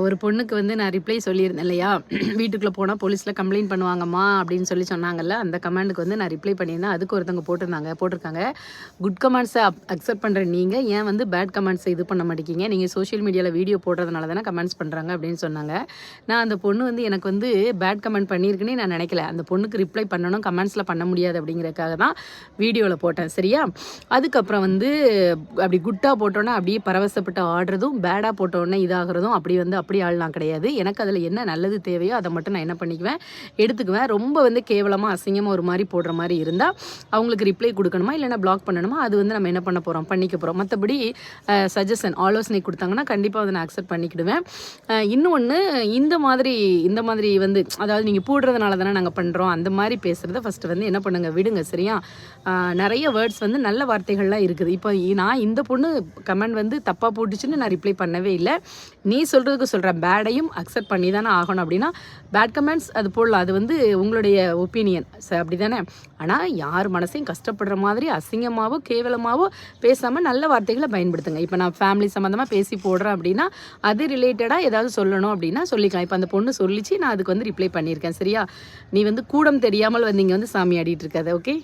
ஒரு பொண்ணுக்கு வந்து நான் ரிப்ளை சொல்லியிருந்தேன் இல்லையா, வீட்டுக்குள்ளே போனால் போலீஸில் கம்ப்ளைண்ட் பண்ணுவாங்கம்மா அப்படின்னு சொன்னாங்கல்ல. அந்த கமெண்டுக்கு வந்து நான் ரிப்ளை பண்ணியிருந்தேன். அதுக்கு ஒருத்தவங்க போட்டிருக்காங்க, குட் கமெண்ட்ஸை அக்செப்ட் பண்ணுற நீங்கள் ஏன் வந்து பேட் கமெண்ட்ஸை இது பண்ண மாட்டேங்கிங்க, நீங்கள் சோஷியல் மீடியாவில் வீடியோ போடுறதுனால தானே கமெண்ட்ஸ் பண்ணுறாங்க அப்படின்னு சொன்னாங்க. நான் அந்த பொண்ணு வந்து எனக்கு வந்து பேட் கமெண்ட் பண்ணியிருக்குன்னே நான் நினைக்கல. அந்த பொண்ணுக்கு ரிப்ளை பண்ணணும், கமெண்ட்ஸில் பண்ண முடியாது அப்படிங்கிறதுக்காக தான் வீடியோவில் போட்டேன், சரியா. அதுக்கப்புறம் வந்து அப்படி குட்டாக போட்டோன்னே அப்படியே பரவசப்பட்டு ஆடுறதும், பேடாக போட்டோன்னே இதாகிறதும் அப்படி ஆள்லாம் கிடையாது. எனக்கு அதில் என்ன நல்லது தேவையோ அதை மட்டும் நான் என்ன பண்ணிக்குவேன், எடுத்துக்குவேன். ரொம்ப வந்து கேவலமாக அசிங்கமாக ஒரு மாதிரி போடுற மாதிரி இருந்தால் அவங்களுக்கு ரிப்ளை கொடுக்கணுமா இல்லைன்னா பிளாக் பண்ணணுமா, அது வந்து நம்ம என்ன பண்ண போகிறோம், பண்ணிக்க போகிறோம். மற்றபடி சஜஷன் ஆலோசனை கொடுத்தாங்கன்னா கண்டிப்பாக அதை நான் அக்செப்ட் பண்ணிக்கிடுவேன். இன்னொன்று, இந்த மாதிரி வந்து அதாவது நீங்கள் போடுறதுனால தானே நாங்கள் பண்ணுறோம் அந்த மாதிரி பேசுகிறத ஃபஸ்ட்டு வந்து என்ன பண்ணுங்க, விடுங்க, சரியா. நிறைய வேர்ட்ஸ் வந்து நல்ல வார்த்தைகள்லாம் இருக்குது. இப்போ நான் இந்த பொண்ணு கமெண்ட் வந்து தப்பாக போட்டுச்சுன்னு நான் ரிப்ளை பண்ணவே இல்லை. நீ சொல்கிறதுக்கு சொல்கிறேன், பேடையும் அக்செப்ட் பண்ணி தானே ஆகணும். அப்படின்னா பேட் கமெண்ட்ஸ் அது போடலாம், அது வந்து உங்களுடைய ஒப்பீனியன், அப்படி தானே. ஆனால் யார் மனசையும் கஷ்டப்படுற மாதிரி அசிங்கமாகவோ கேவலமாகவோ பேசாமல் நல்ல வார்த்தைகளை பயன்படுத்துங்க. இப்போ நான் ஃபேமிலி சம்மந்தமாக பேசி போடுறேன் அப்படின்னா அது ரிலேட்டடாக ஏதாவது சொல்லணும் அப்படின்னா சொல்லிக்கலாம். இப்போ அந்த பொண்ணு சொல்லிச்சு, நான் அதுக்கு வந்து ரிப்ளை பண்ணியிருக்கேன், சரியா. நீ வந்து கூடம் தெரியாமல் வந்து இங்கே வந்து சாமி ஆடிட்டு இருக்காது, ஓகே.